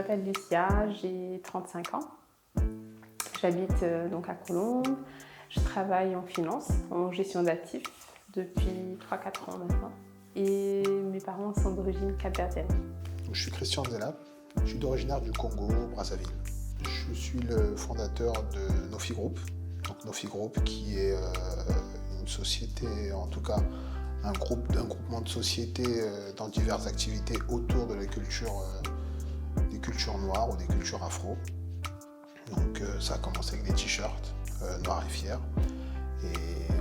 m'appelle Lucia, j'ai 35 ans. J'habite donc à Colombes. Je travaille en finance, en gestion d'actifs depuis 3-4 ans maintenant. Et mes parents sont d'origine capverdienne. Je suis Christian Zenap, je suis d'origine du Congo, Brazzaville. Je suis le fondateur de Nofi Group. Donc Nofi Group qui est une société, en tout cas un groupement de sociétés dans diverses activités autour de des cultures noires ou des cultures afro. Donc ça a commencé avec des t-shirts noirs et fiers. Et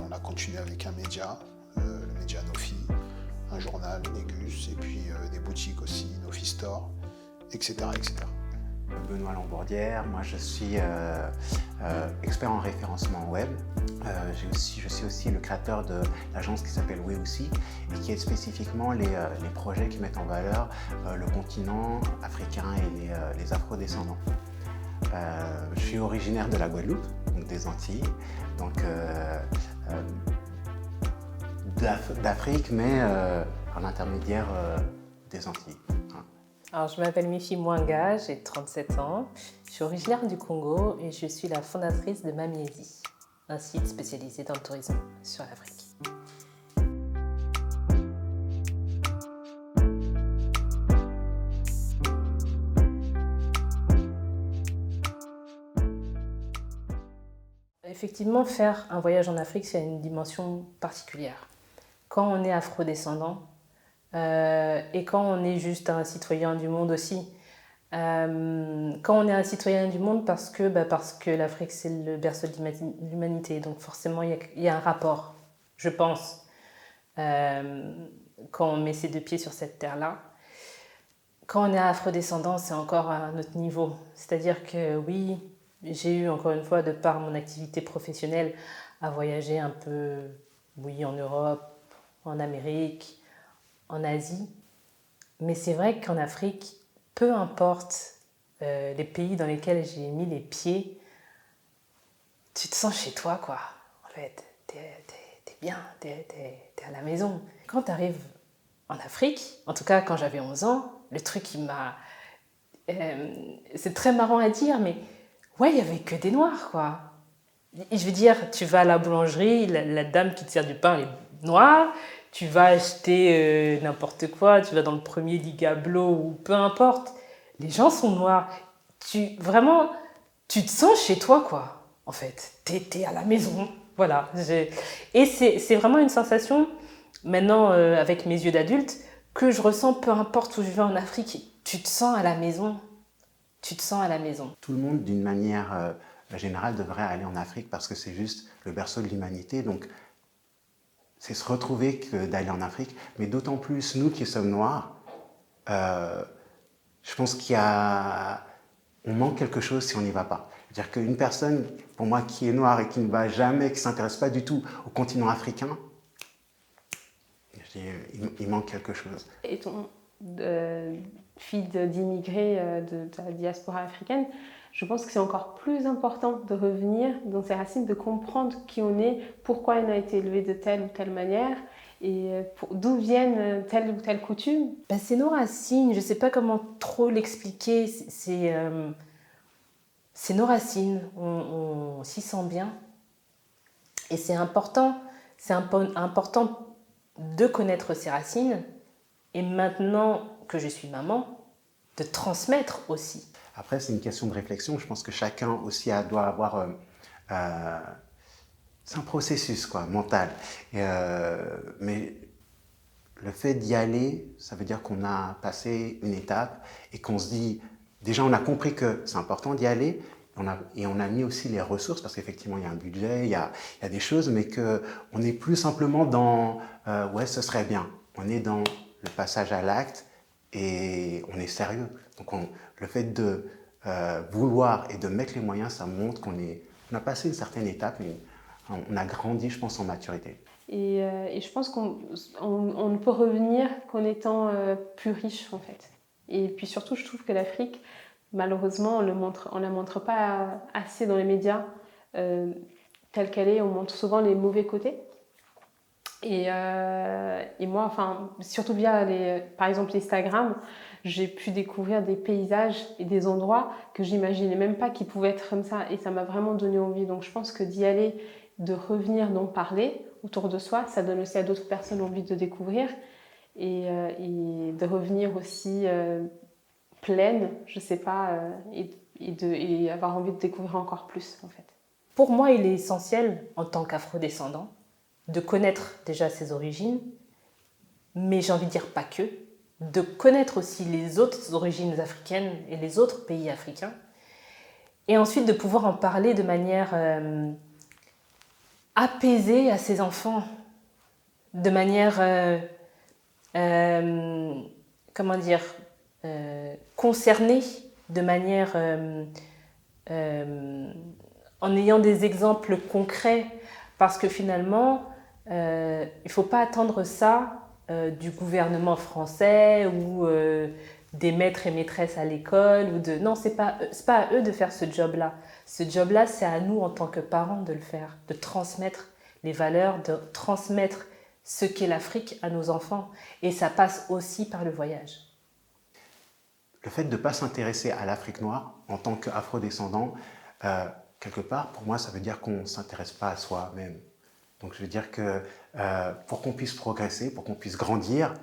on a continué avec un média, le média Nofi, un journal, Négus, et puis des boutiques aussi, Nofi Store, etc., etc. Benoît Lambourdière, moi je suis expert en référencement web. Je suis aussi le créateur de l'agence qui s'appelle We Aussi et qui aide spécifiquement les projets qui mettent en valeur le continent africain et les afro-descendants. Je suis originaire de la Guadeloupe, donc des Antilles, donc d'Afrique, mais par l'intermédiaire des Antilles. Alors, je m'appelle Mifi Mwanga, j'ai 37 ans. Je suis originaire du Congo et je suis la fondatrice de Mamiezi, un site spécialisé dans le tourisme sur l'Afrique. Effectivement, faire un voyage en Afrique, c'est une dimension particulière. Quand on est afro-descendant, et quand on est juste un citoyen du monde aussi. Quand on est un citoyen du monde parce que l'Afrique c'est le berceau de l'humanité, donc forcément il y a un rapport, je pense, quand on met ses deux pieds sur cette terre-là. Quand on est afrodescendant, c'est encore à un autre niveau. C'est-à-dire que oui, j'ai eu encore une fois, de par mon activité professionnelle, à voyager un peu, oui, en Europe, en Amérique, en Asie, mais c'est vrai qu'en Afrique, peu importe les pays dans lesquels j'ai mis les pieds, tu te sens chez toi, quoi. En fait, t'es bien, t'es à la maison. Quand tu arrives en Afrique, en tout cas quand j'avais 11 ans, le truc qui m'a... c'est très marrant à dire, mais ouais, il n'y avait que des noirs, quoi. Et je veux dire, tu vas à la boulangerie, la dame qui te sert du pain, elle est noire. Tu vas acheter n'importe quoi, tu vas dans le premier Ligablo ou peu importe. Les gens sont noirs. Vraiment, tu te sens chez toi, quoi, en fait. T'es à la maison, voilà. Et c'est vraiment une sensation, maintenant, avec mes yeux d'adulte, que je ressens peu importe où je vais en Afrique. Tu te sens à la maison. Tu te sens à la maison. Tout le monde, d'une manière générale, devrait aller en Afrique parce que c'est juste le berceau de l'humanité. Donc, c'est se retrouver que d'aller en Afrique, mais d'autant plus nous qui sommes noirs, je pense on manque quelque chose si on n'y va pas. C'est-à-dire qu'une personne, pour moi, qui est noire et qui ne va jamais, qui ne s'intéresse pas du tout au continent africain, il manque quelque chose. Étant fille d'immigrés de la diaspora africaine, je pense que c'est encore plus important de revenir dans ses racines, de comprendre qui on est, pourquoi on a été élevé de telle ou telle manière et d'où viennent telle ou telle coutume. C'est nos racines, je ne sais pas comment trop l'expliquer, c'est nos racines, on s'y sent bien. Et c'est important de connaître ses racines et maintenant que je suis maman, de transmettre aussi. Après, c'est une question de réflexion. Je pense que chacun aussi doit avoir... c'est un processus, quoi, mental. Mais le fait d'y aller, ça veut dire qu'on a passé une étape et qu'on se dit... Déjà, on a compris que c'est important d'y aller et on a mis aussi les ressources parce qu'effectivement, il y a un budget, il y a des choses, mais qu'on n'est plus simplement dans « ouais, ce serait bien ». On est dans le passage à l'acte et on est sérieux. Donc, le fait de vouloir et de mettre les moyens, ça montre qu'on a passé une certaine étape, et on a grandi, je pense, en maturité. Et je pense qu'on ne peut revenir qu'en étant plus riche, en fait. Et puis surtout, je trouve que l'Afrique, malheureusement, on ne la montre pas assez dans les médias telle qu'elle est. On montre souvent les mauvais côtés. Et moi, enfin, surtout via par exemple Instagram, j'ai pu découvrir des paysages et des endroits que j'imaginais même pas qu'ils pouvaient être comme ça. Et ça m'a vraiment donné envie. Donc je pense que d'y aller, de revenir, d'en parler autour de soi, ça donne aussi à d'autres personnes envie de découvrir. Et de revenir aussi pleine, je sais pas, et avoir envie de découvrir encore plus en fait. Pour moi, il est essentiel, en tant qu'afrodescendant, de connaître déjà ses origines, mais j'ai envie de dire pas que, de connaître aussi les autres origines africaines et les autres pays africains, et ensuite de pouvoir en parler de manière apaisée à ses enfants, de manière, comment dire, concernée, de manière, en ayant des exemples concrets, parce que finalement, il ne faut pas attendre ça du gouvernement français ou des maîtres et maîtresses à l'école. Non, ce n'est pas à eux de faire ce job-là. Ce job-là, c'est à nous en tant que parents de le faire, de transmettre les valeurs, de transmettre ce qu'est l'Afrique à nos enfants. Et ça passe aussi par le voyage. Le fait de ne pas s'intéresser à l'Afrique noire en tant qu'afrodescendant, quelque part, pour moi, ça veut dire qu'on ne s'intéresse pas à soi-même. Donc je veux dire que pour qu'on puisse progresser, pour qu'on puisse grandir,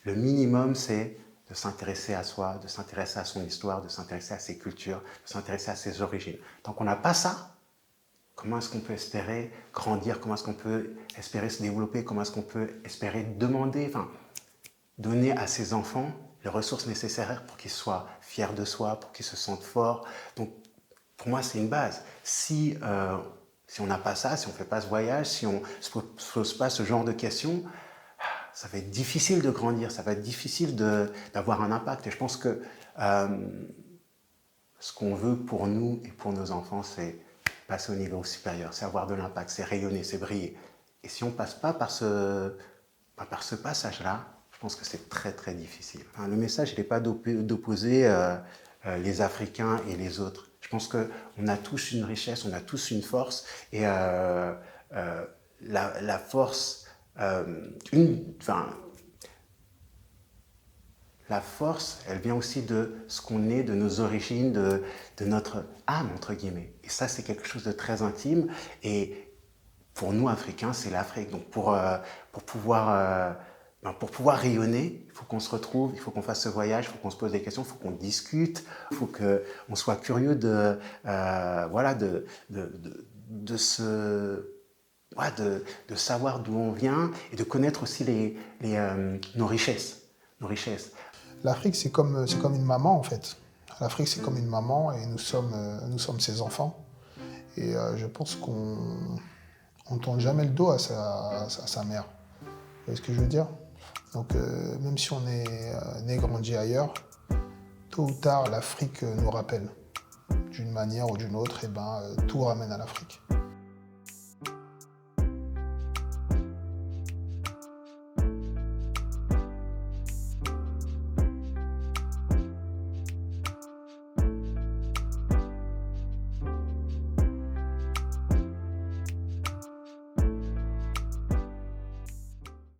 le minimum c'est de s'intéresser à soi, de s'intéresser à son histoire, de s'intéresser à ses cultures, de s'intéresser à ses origines. Tant qu'on n'a pas ça, comment est-ce qu'on peut espérer grandir? Comment est-ce qu'on peut espérer se développer? Comment est-ce qu'on peut espérer demander, donner à ses enfants les ressources nécessaires pour qu'ils soient fiers de soi, pour qu'ils se sentent forts? Donc pour moi c'est une base. Si on n'a pas ça, si on ne fait pas ce voyage, si on ne se pose pas ce genre de questions, ça va être difficile de grandir, ça va être difficile d'avoir un impact. Et je pense que ce qu'on veut pour nous et pour nos enfants, c'est passer au niveau supérieur, c'est avoir de l'impact, c'est rayonner, c'est briller. Et si on ne passe pas par ce passage-là, je pense que c'est très très difficile. Le message, il n'est pas d'opposer les Africains et les autres. Je pense qu'on a tous une richesse, on a tous une force, et la force, la force, elle vient aussi de ce qu'on est, de nos origines, de notre âme, entre guillemets. Et ça, c'est quelque chose de très intime, et pour nous, Africains, c'est l'Afrique. Donc pour pouvoir rayonner, il faut qu'on se retrouve, il faut qu'on fasse ce voyage, il faut qu'on se pose des questions, il faut qu'on discute, il faut qu'on soit curieux de savoir d'où on vient et de connaître aussi nos richesses. L'Afrique, c'est comme une maman, en fait. L'Afrique, c'est comme une maman et nous sommes ses enfants. Et je pense qu'on ne tourne jamais le dos à sa mère. Vous voyez ce que je veux dire? Donc, même si on est né, grandi ailleurs, tôt ou tard, l'Afrique nous rappelle. D'une manière ou d'une autre, tout ramène à l'Afrique.